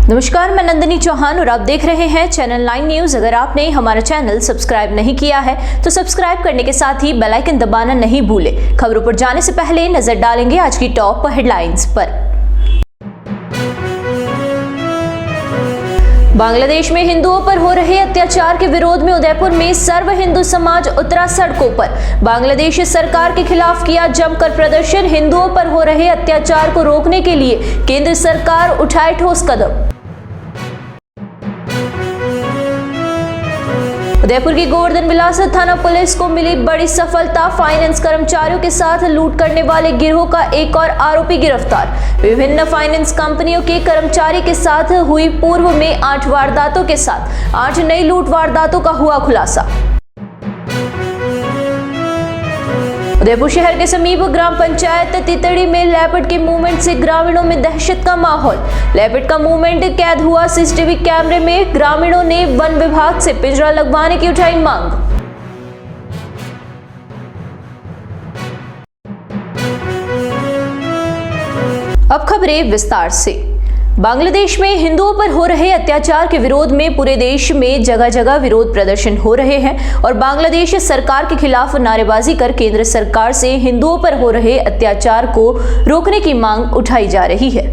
नमस्कार, मैं नंदिनी चौहान और आप देख रहे हैं चैनल 9 न्यूज। अगर आपने हमारा चैनल सब्सक्राइब नहीं किया है तो सब्सक्राइब करने के साथ ही बेल आइकन दबाना नहीं भूलें। खबरों पर जाने से पहले नजर डालेंगे आज की टॉप हेडलाइंस पर। बांग्लादेश में हिंदुओं पर हो रहे अत्याचार के विरोध में उदयपुर में सर्व हिंदू समाज उतरा सड़कों पर। बांग्लादेश सरकार के खिलाफ किया जमकर प्रदर्शन। हिंदुओं पर हो रहे अत्याचार को रोकने के लिए केंद्र सरकार उठाए ठोस कदम। उदयपुर की गोवर्धन विलास थाना पुलिस को मिली बड़ी सफलता। फाइनेंस कर्मचारियों के साथ लूट करने वाले गिरोह का एक और आरोपी गिरफ्तार। विभिन्न फाइनेंस कंपनियों के कर्मचारी के साथ हुई पूर्व में 8 वारदातों के साथ 8 नई लूट वारदातों का हुआ खुलासा। उदयपुर शहर के समीप ग्राम पंचायत तितड़ी में लेपर्ड के मूवमेंट से ग्रामीणों में दहशत का माहौल। लेपर्ड का मूवमेंट कैद हुआ सीसीटीवी कैमरे में। ग्रामीणों ने वन विभाग से पिंजरा लगवाने की उठाई मांग। अब खबरें विस्तार से। बांग्लादेश में हिंदुओं पर हो रहे अत्याचार के विरोध में पूरे देश में जगह जगह विरोध प्रदर्शन हो रहे हैं और बांग्लादेश सरकार के खिलाफ नारेबाजी कर केंद्र सरकार से हिंदुओं पर हो रहे अत्याचार को रोकने की मांग उठाई जा रही है।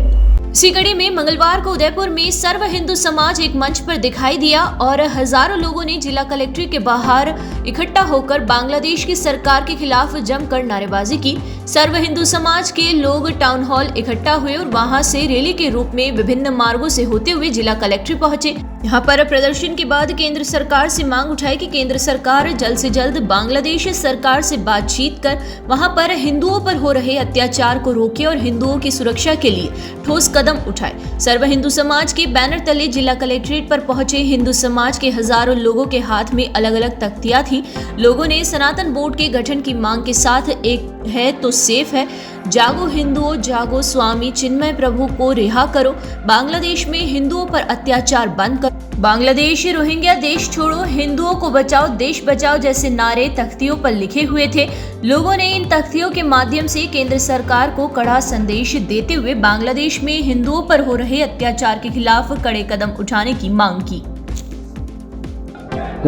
इसी कड़ी में मंगलवार को उदयपुर में सर्व हिंदू समाज एक मंच पर दिखाई दिया और हजारों लोगों ने जिला कलेक्ट्रेट के बाहर इकट्ठा होकर बांग्लादेश की सरकार के खिलाफ जमकर नारेबाजी की। सर्व हिंदू समाज के लोग टाउन हॉल इकट्ठा हुए और वहां से रैली के रूप में विभिन्न मार्गों से होते हुए जिला कलेक्ट्रेट पहुंचे। यहाँ पर प्रदर्शन के बाद केंद्र सरकार से मांग उठाई कि केंद्र सरकार जल्द से जल्द बांग्लादेश सरकार से बातचीत कर वहां पर हिंदुओं पर हो रहे अत्याचार को रोके और हिंदुओं की सुरक्षा के लिए ठोस कदम उठाए। सर्व हिंदू समाज के बैनर तले जिला कलेक्ट्रेट पर पहुंचे हिंदू समाज के हजारों लोगों के हाथ में अलग अलग तख्तियां थी। लोगों ने सनातन बोर्ड के गठन की मांग के साथ एक है तो सेफ है, जागो हिंदुओं जागो, स्वामी चिन्मय प्रभु को रिहा करो, बांग्लादेश में हिंदुओं पर अत्याचार बंद करो, बांग्लादेश रोहिंग्या देश छोड़ो, हिंदुओं को बचाओ देश बचाओ जैसे नारे तख्तियों पर लिखे हुए थे। लोगों ने इन तख्तियों के माध्यम से केंद्र सरकार को कड़ा संदेश देते हुए बांग्लादेश में हिंदुओं पर हो रहे अत्याचार के खिलाफ कड़े कदम उठाने की मांग की।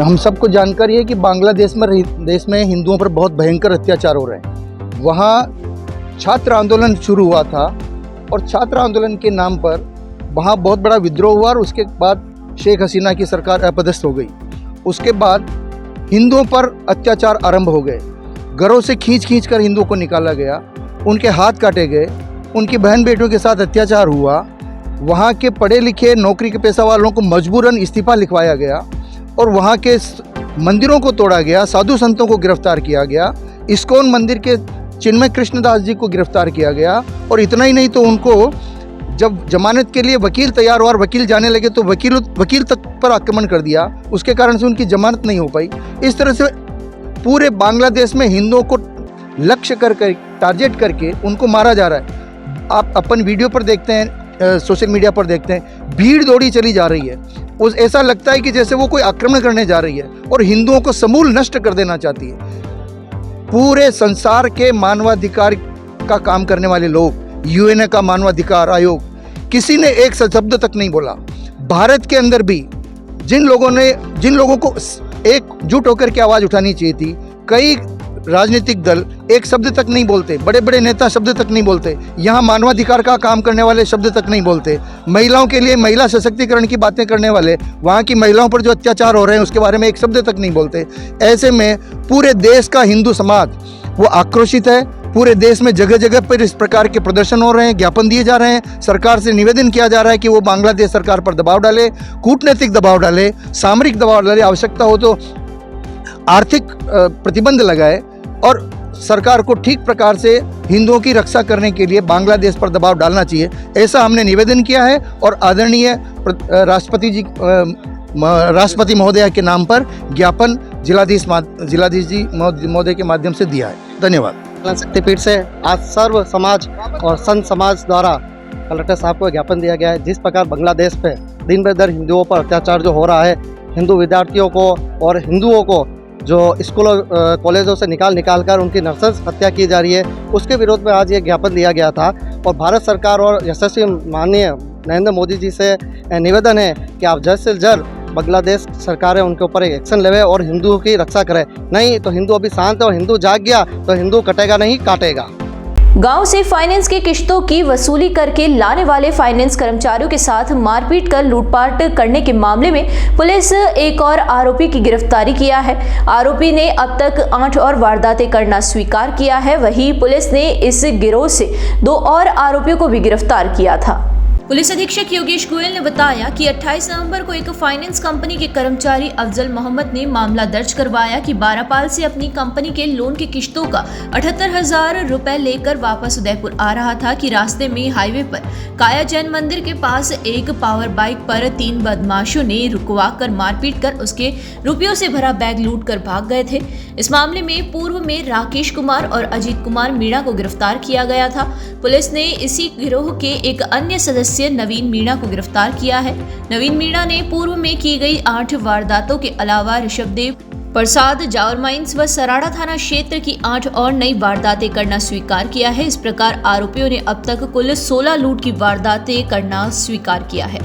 हम सबको जानकारी है कि बांग्लादेश में हिंदुओं पर बहुत भयंकर अत्याचार हो रहे हैं। वहाँ छात्र आंदोलन शुरू हुआ था और छात्र आंदोलन के नाम पर वहाँ बहुत बड़ा विद्रोह हुआ और उसके बाद शेख हसीना की सरकार अपदस्थ हो गई। उसके बाद हिंदुओं पर अत्याचार आरंभ हो गए। घरों से खींच कर हिंदुओं को निकाला गया, उनके हाथ काटे गए, उनकी बहन बेटियों के साथ अत्याचार हुआ। वहाँ के पढ़े लिखे नौकरी के पेशा वालों को मजबूरन इस्तीफा लिखवाया गया और वहाँ के मंदिरों को तोड़ा गया, साधु संतों को गिरफ्तार किया गया, इस्कॉन मंदिर के चिन्मय कृष्णदास जी को गिरफ्तार किया गया। और इतना ही नहीं तो उनको जब जमानत के लिए वकील तैयार हुआ और वकील जाने लगे तो वकील तक पर आक्रमण कर दिया, उसके कारण से उनकी जमानत नहीं हो पाई। इस तरह से पूरे बांग्लादेश में हिंदुओं को लक्ष्य कर टारगेट करके उनको मारा जा रहा है। आप अपन वीडियो पर देखते हैं, सोशल मीडिया पर देखते हैं, भीड़ दौड़ी चली जा रही है। ऐसा लगता है कि जैसे वो कोई आक्रमण करने जा रही है और हिंदुओं को समूल नष्ट कर देना चाहती है। पूरे संसार के मानवाधिकार का काम करने वाले लोग, यूएन का मानवाधिकार आयोग, किसी ने एक शब्द तक नहीं बोला। भारत के अंदर भी जिन लोगों को एकजुट होकर के आवाज़ उठानी चाहिए थी, कई राजनीतिक दल एक शब्द तक नहीं बोलते, बड़े बड़े नेता शब्द तक नहीं बोलते, यहाँ मानवाधिकार का काम करने वाले शब्द तक नहीं बोलते, महिलाओं के लिए महिला सशक्तिकरण की बातें करने वाले, वहाँ की महिलाओं पर जो अत्याचार हो रहे हैं उसके बारे में एक शब्द तक नहीं बोलते। ऐसे में पूरे देश का हिंदू समाज वो आक्रोशित है। पूरे देश में जगह जगह पर इस प्रकार के प्रदर्शन हो रहे हैं, ज्ञापन दिए जा रहे हैं, सरकार से निवेदन किया जा रहा है कि वो बांग्लादेश सरकार पर दबाव डाले, कूटनीतिक दबाव डाले, सामरिक दबाव डाले, आवश्यकता हो तो आर्थिक प्रतिबंध लगाए और सरकार को ठीक प्रकार से हिंदुओं की रक्षा करने के लिए बांग्लादेश पर दबाव डालना चाहिए। ऐसा हमने निवेदन किया है और आदरणीय राष्ट्रपति महोदय के नाम पर ज्ञापन जिलाधीश जी महोदय के माध्यम से दिया है। धन्यवाद। शक्तिपीठ से आज सर्व समाज और संत समाज द्वारा कलेक्टर साहब को ज्ञापन दिया गया है। जिस प्रकार बांग्लादेश पे दिन ब दिन हिंदुओं पर अत्याचार जो हो रहा है, हिंदू विद्यार्थियों को और हिंदुओं को जो स्कूलों कॉलेजों से निकाल कर उनकी नर्सेस हत्या की जा रही है, उसके विरोध में आज ये ज्ञापन दिया गया था। और भारत सरकार और यशस्वी माननीय नरेंद्र मोदी जी से निवेदन है कि आप जल्द से जल्द बांग्लादेश सरकार है उनके ऊपर एक एक्शन लेवे और हिंदुओं की रक्षा करे। नहीं तो हिंदू अभी शांत है और हिंदू जाग गया तो हिंदू कटेगा नहीं, काटेगा। गांव से फाइनेंस की किश्तों की वसूली करके लाने वाले फाइनेंस कर्मचारियों के साथ मारपीट कर लूटपाट करने के मामले में पुलिस एक और आरोपी की गिरफ्तारी किया है। आरोपी ने अब तक 8 और वारदातें करना स्वीकार किया है। वहीं पुलिस ने इस गिरोह से 2 और आरोपियों को भी गिरफ्तार किया था। पुलिस अधीक्षक योगेश गोयल ने बताया कि 28 नवंबर को एक फाइनेंस कंपनी के कर्मचारी अफजल मोहम्मद ने मामला दर्ज करवाया कि बारापाल से अपनी कंपनी के लोन की किश्तों का 78,000 रुपए लेकर वापस उदयपुर आ रहा था कि रास्ते में हाईवे पर काया जैन मंदिर के पास एक पावर बाइक पर 3 बदमाशों ने रुकवा कर मारपीट कर उसके रुपयों से भरा बैग लूट कर भाग गए थे। इस मामले में पूर्व में राकेश कुमार और अजीत कुमार मीणा को गिरफ्तार किया गया था। पुलिस ने इसी गिरोह के एक अन्य सदस्य नवीन मीणा को गिरफ्तार किया है। नवीन मीणा ने पूर्व में की गई 8 वारदातों के अलावा ऋषभदेव, प्रसाद, जावर माइंस व सराड़ा थाना क्षेत्र की 8 और नई वारदातें करना स्वीकार किया है। इस प्रकार आरोपियों ने अब तक कुल 16 लूट की वारदातें करना स्वीकार किया है।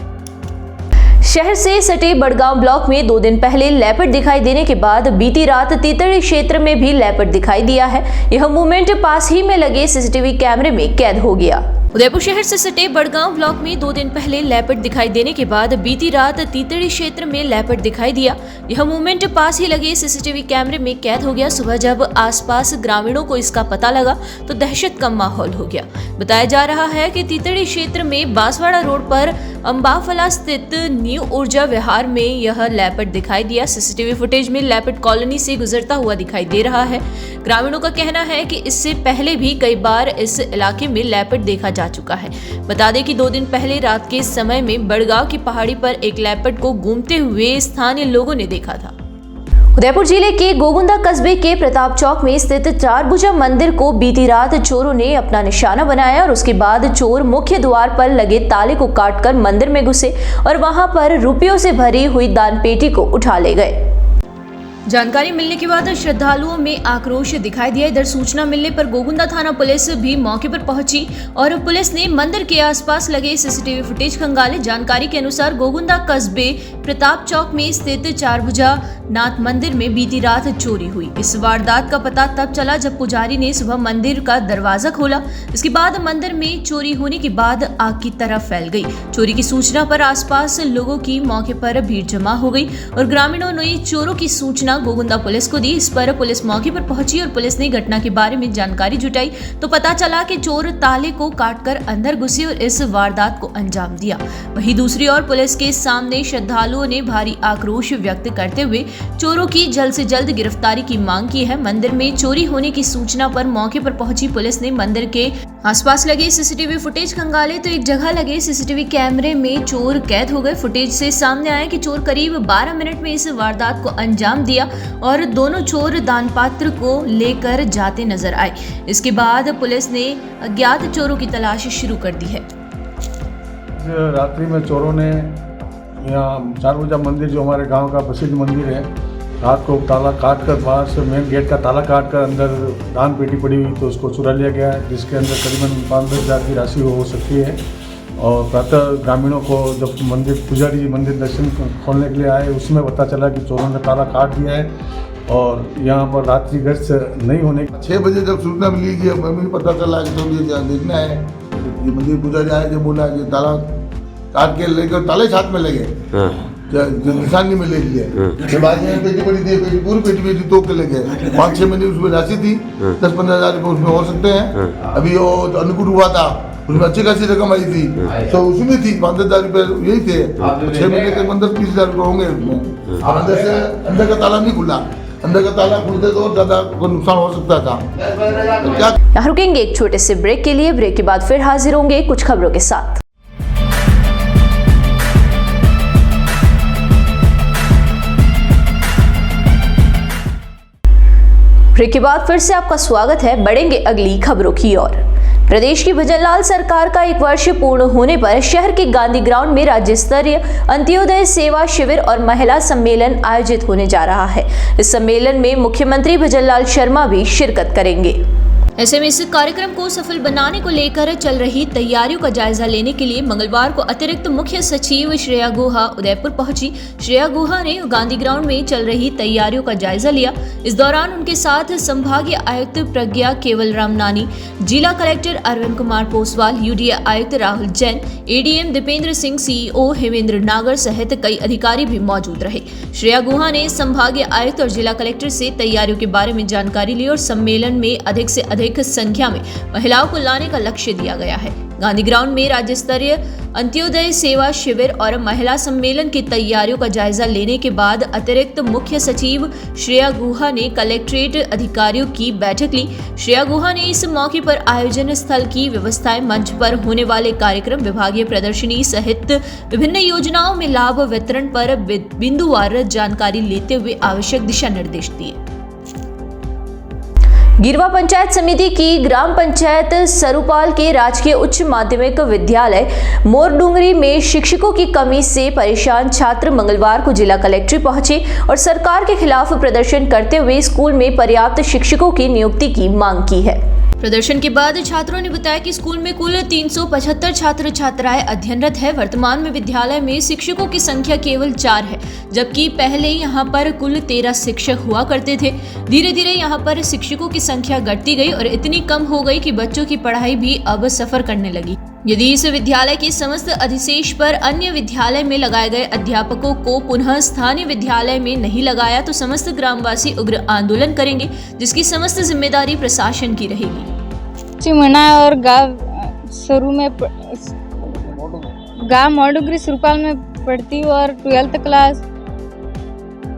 शहर से सटे बड़गांव ब्लॉक में 2 दिन पहले लेपर्ड दिखाई देने के बाद बीती रात तीतड़ी क्षेत्र में भी लेपर्ड दिखाई दिया है। यह मूवमेंट पास ही में लगे सीसीटीवी कैमरे में कैद हो गया। उदयपुर शहर से सटे बड़गांव ब्लॉक में 2 दिन पहले लेपर्ड दिखाई देने के बाद बीती रात तीतड़ी क्षेत्र में लेपर्ड दिखाई दिया। यह मूवमेंट पास ही लगे सीसीटीवी कैमरे में कैद हो गया। सुबह जब आसपास ग्रामीणों को इसका पता लगा तो दहशत का माहौल हो गया। बताया जा रहा है कि तीतड़ी क्षेत्र में बांसवाड़ा रोड पर अम्बाफला स्थित न्यू ऊर्जा विहार में यह लेपर्ड दिखाई दिया। सीसीटीवी फुटेज में लेपर्ड कॉलोनी से गुजरता हुआ दिखाई दे रहा है। ग्रामीणों का कहना है कि इससे पहले भी कई बार इस इलाके में लेपर्ड देखा जा चुका है। बता दें कि 2 दिन पहले रात के समय में बड़गांव की पहाड़ी पर एक लेपर्ड को घूमते हुए स्थानीय लोगों ने देखा था। उदयपुर जिले के गोगुंदा कस्बे के प्रताप चौक में स्थित चारभुजा मंदिर को बीती रात चोरों ने अपना निशाना बनाया और उसके बाद चोर मुख्य द्वार पर लगे ताले को काटकर मंदिर में घुसे और वहां पर रुपयों से भरी हुई दान पेटी को उठा ले गए। जानकारी मिलने के बाद श्रद्धालुओं में आक्रोश दिखाई दिया। इधर सूचना मिलने पर गोगुंदा थाना पुलिस भी मौके पर पहुंची और पुलिस ने मंदिर के आसपास लगे सीसीटीवी फुटेज खंगाले। जानकारी के अनुसार गोगुंदा कस्बे प्रताप चौक में स्थित चारभुजा नाथ मंदिर में बीती रात चोरी हुई। इस वारदात का पता तब चला जब पुजारी ने सुबह मंदिर का दरवाजा खोला। इसके बाद मंदिर में चोरी होने के बाद आग की तरह फैल गई। चोरी की सूचना पर आसपास लोगों की मौके पर भीड़ जमा हो गई और ग्रामीणों ने चोरों की सूचना गोगुंदा पुलिस को दी। इस पर पुलिस मौके पर पहुंची और पुलिस ने घटना के बारे में जानकारी जुटाई तो पता चला कि चोर ताले को काटकर अंदर घुसे और इस वारदात को अंजाम दिया। वहीं दूसरी ओर पुलिस के सामने श्रद्धालुओं ने भारी आक्रोश व्यक्त करते हुए चोरों की जल्द से जल्द गिरफ्तारी की मांग की है। मंदिर में चोरी होने की सूचना पर मौके पर पहुंची पुलिस ने मंदिर के आसपास लगे सीसीटीवी फुटेज खंगाले तो एक जगह लगे सीसीटीवी कैमरे में चोर कैद हो गए। फुटेज से सामने आया कि चोर करीब 12 मिनट में इस वारदात को अंजाम दिया और दोनों चोर दान पात्र को लेकर जाते नजर आए। इसके बाद पुलिस ने अज्ञात चोरों की तलाश शुरू कर दी है। रात्रि में चोरों ने यहाँ चारभुजा मंदिर जो हमारे गांव का प्रसिद्ध मंदिर है, रात को ताला काट कर बाहर से मेन गेट का ताला काट कर अंदर दान पेटी पड़ी हुई तो उसको चुरा लिया गया है, जिसके अंदर करीबन 5-10 हज़ार की राशि हो सकती है। और प्रातः ग्रामीणों को जब मंदिर पुजारी जी मंदिर दर्शन खोलने के लिए आए उसमें पता चला कि चोरों ने ताला काट दिया है और यहाँ पर रात्रि गश्त नहीं होने 6 बजे जब सूचना मिली कि हमें भी पता चला कि तो ये देखना है, ये मंदिर पुजारी आए जो बोला कि ताला काट के लेकर ताले हाथ में लगे निशानी में ले लिए। जब आज में पेटी पड़ी थी, पेटी पूरी पेटी तोड़ के ले गए। 5-6 महीने उसमें राशि थी, 10-15 हज़ार रुपये उसमें हो सकते हैं। अभी वो अनुकूल हुआ था उसमें अच्छी खासी रकम आई थी तो उसमें थी 5-10 हज़ार रुपये यही थे। 6 महीने के अंदर 30 हज़ार रुपये होंगे उसमें। और अंदर का ताला नहीं खुला, अंदर का ताला खुलते तो और ज़्यादा नुकसान हो सकता था। तो क्या यहाँ रुकेंगे एक छोटे से ब्रेक के लिए। ब्रेक के बाद फिर हाजिर होंगे कुछ खबरों के साथ। ब्रेक के बाद फिर से आपका स्वागत है। बढ़ेंगे अगली खबरों की ओर। प्रदेश की भजनलाल सरकार का 1 वर्ष पूर्ण होने पर शहर के गांधी ग्राउंड में राज्य स्तरीय अंत्योदय सेवा शिविर और महिला सम्मेलन आयोजित होने जा रहा है। इस सम्मेलन में मुख्यमंत्री भजनलाल शर्मा भी शिरकत करेंगे। ऐसे में इस कार्यक्रम को सफल बनाने को लेकर चल रही तैयारियों का जायजा लेने के लिए मंगलवार को अतिरिक्त मुख्य सचिव श्रेया गुहा उदयपुर पहुंची। श्रेया गुहा ने गांधी ग्राउंड में चल रही तैयारियों का जायजा लिया। इस दौरान उनके साथ संभागीय आयुक्त प्रज्ञा केवल रामनानी, जिला कलेक्टर अरविंद कुमार पोसवाल, यूडीए आयुक्त राहुल जैन, एडीएम दीपेंद्र सिंह, सीईओ हेमेंद्र नागर सहित कई अधिकारी भी मौजूद रहे। श्रेया गुहा ने संभागीय आयुक्त और जिला कलेक्टर से तैयारियों के बारे में जानकारी ली और सम्मेलन में अधिक से अधिक संख्या में महिलाओं को लाने का लक्ष्य दिया गया है। गांधी ग्राउंड में राज्य स्तरीय अंत्योदय सेवा शिविर और महिला सम्मेलन की तैयारियों का जायजा लेने के बाद अतिरिक्त मुख्य सचिव श्रेया गुहा ने कलेक्ट्रेट अधिकारियों की बैठक ली। श्रेया गुहा ने इस मौके पर आयोजन स्थल की व्यवस्थाएं, मंच पर होने वाले कार्यक्रम, विभागीय प्रदर्शनी सहित विभिन्न योजनाओं में लाभ वितरण पर बिंदुवार जानकारी लेते हुए आवश्यक दिशा निर्देश दिए। गिरवा पंचायत समिति की ग्राम पंचायत सरुपाल के राजकीय उच्च माध्यमिक विद्यालय मोरडुंगरी में शिक्षकों की कमी से परेशान छात्र मंगलवार को जिला कलेक्ट्रेट पहुंचे और सरकार के खिलाफ प्रदर्शन करते हुए स्कूल में पर्याप्त शिक्षकों की नियुक्ति की मांग की है। प्रदर्शन के बाद छात्रों ने बताया कि स्कूल में कुल 375 छात्र छात्राएं अध्ययनरत है। वर्तमान में विद्यालय में शिक्षकों की संख्या केवल 4 है, जबकि पहले यहां पर कुल 13 शिक्षक हुआ करते थे। धीरे धीरे यहां पर शिक्षकों की संख्या घटती गई और इतनी कम हो गई कि बच्चों की पढ़ाई भी अब सफर करने लगी। यदि इस विद्यालय के समस्त अधिशेष पर अन्य विद्यालय में लगाए गए अध्यापकों को पुनः स्थानीय विद्यालय में नहीं लगाया तो समस्त ग्रामवासी उग्र आंदोलन करेंगे, जिसकी समस्त जिम्मेदारी प्रशासन की रहेगी। चिमना और गांव शुरू में गांव मोरडुंगरी सुरपाल में पढ़ती हूँ और 12th क्लास।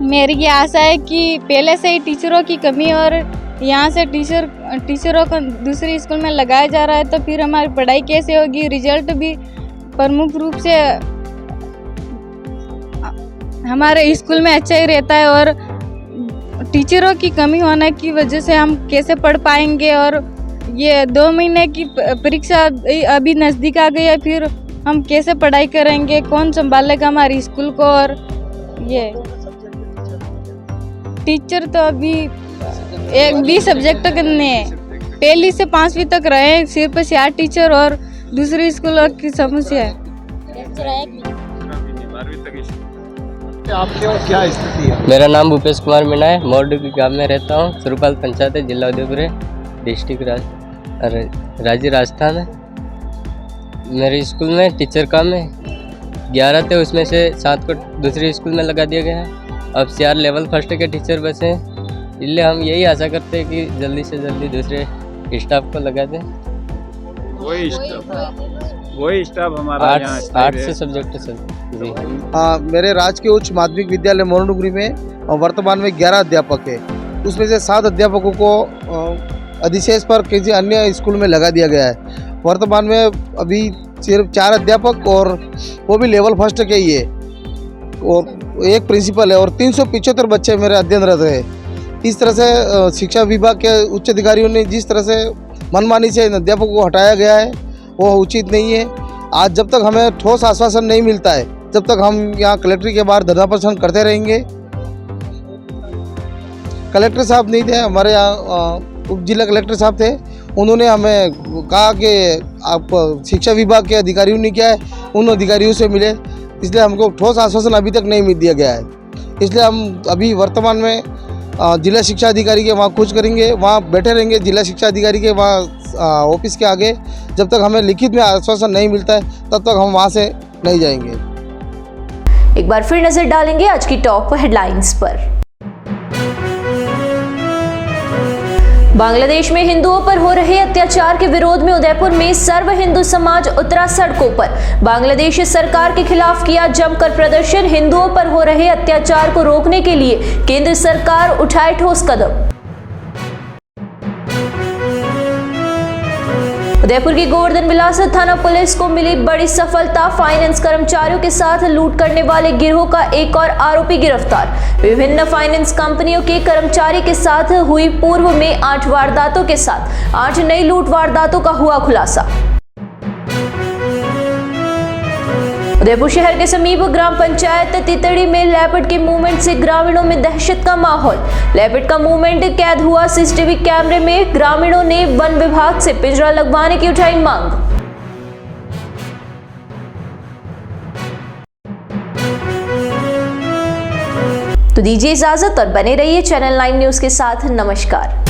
मेरी ये आशा है कि पहले से ही टीचरों की कमी और यहाँ से टीचरों को दूसरे स्कूल में लगाया जा रहा है तो फिर हमारी पढ़ाई कैसे होगी। रिजल्ट भी प्रमुख रूप से हमारे स्कूल में अच्छा ही रहता है और टीचरों की कमी होने की वजह से हम कैसे पढ़ पाएंगे। और ये 2 महीने की परीक्षा अभी नज़दीक आ गई है, फिर हम कैसे पढ़ाई करेंगे, कौन संभालेगा हमारे स्कूल को। और ये टीचर तो अभी 20 सब्जेक्ट करने हैं, 1 से 5वीं तक रहे, सिर्फ 8 टीचर और दूसरी स्कूलों की समस्या है। आपके और क्या स्थिति है? मेरा नाम भूपेश कुमार मीणा है, मोरडुंगरी गांव में रहता हूँ। सुरपाल पंचायत है, जिला उदयपुर है, डिस्ट्रिक्ट राज्य राजस्थान है। मेरे स्कूल में टीचर कम है, 11 थे, उसमें से 7 को दूसरे स्कूल में लगा दिया गया है। अब 4 लेवल फर्स्ट के टीचर बचे हैं, इसलिए हम यही आशा करते हैं कि जल्दी से जल्दी दूसरे स्टाफ को लगा दें। वही स्टाफ हमारा 8 से सब्जेक्ट सर जी। मेरे राजकीय उच्च माध्यमिक विद्यालय मोरडुंगरी में वर्तमान में 11 अध्यापक है, उसमें से 7 अध्यापकों को अधिशेष पर किसी अन्य स्कूल में लगा दिया गया है। वर्तमान में अभी सिर्फ 4 अध्यापक और वो भी लेवल फर्स्ट के ही है और एक प्रिंसिपल है और 375 बच्चे मेरे अध्ययनरत है। इस तरह से शिक्षा विभाग के उच्च अधिकारियों ने जिस तरह से मनमानी से इन अध्यापकों को हटाया गया है वो उचित नहीं है। आज जब तक हमें ठोस आश्वासन नहीं मिलता है जब तक हम यहाँ कलेक्ट्रेट के बाहर धरना प्रदर्शन करते रहेंगे। कलेक्टर साहब नहीं थे, हमारे यहाँ उप जिला कलेक्टर साहब थे, उन्होंने हमें कहा कि आप शिक्षा विभाग के अधिकारियों ने क्या है उन अधिकारियों से मिले, इसलिए हमको ठोस आश्वासन अभी तक नहीं दिया गया है। इसलिए हम अभी वर्तमान में जिला शिक्षा अधिकारी के वहाँ कुछ करेंगे, वहाँ बैठे रहेंगे जिला शिक्षा अधिकारी के वहाँ ऑफिस के आगे। जब तक हमें लिखित में आश्वासन नहीं मिलता है तब तक हम वहाँ से नहीं जाएंगे। एक बार फिर नजर डालेंगे आज की टॉप हेडलाइंस पर। बांग्लादेश में हिंदुओं पर हो रहे अत्याचार के विरोध में उदयपुर में सर्व हिंदू समाज उतरा सड़कों पर। बांग्लादेश सरकार के खिलाफ किया जमकर प्रदर्शन। हिंदुओं पर हो रहे अत्याचार को रोकने के लिए केंद्र सरकार उठाए ठोस कदम। उदयपुर की गोवर्धन विलास थाना पुलिस को मिली बड़ी सफलता। फाइनेंस कर्मचारियों के साथ लूट करने वाले गिरोह का एक और आरोपी गिरफ्तार। विभिन्न फाइनेंस कंपनियों के कर्मचारी के साथ हुई पूर्व में 8 वारदातों के साथ 8 नई लूट वारदातों का हुआ खुलासा। उदयपुर शहर के समीप ग्राम पंचायत तितड़ी में लेपर्ड के मूवमेंट से ग्रामीणों में दहशत का माहौल। लेपर्ड का मूवमेंट कैद हुआ सीसीटीवी कैमरे में। ग्रामीणों ने वन विभाग से पिंजरा लगवाने की उठाई मांग। तो दीजिए इजाजत और बने रहिए चैनल 9 न्यूज के साथ। नमस्कार।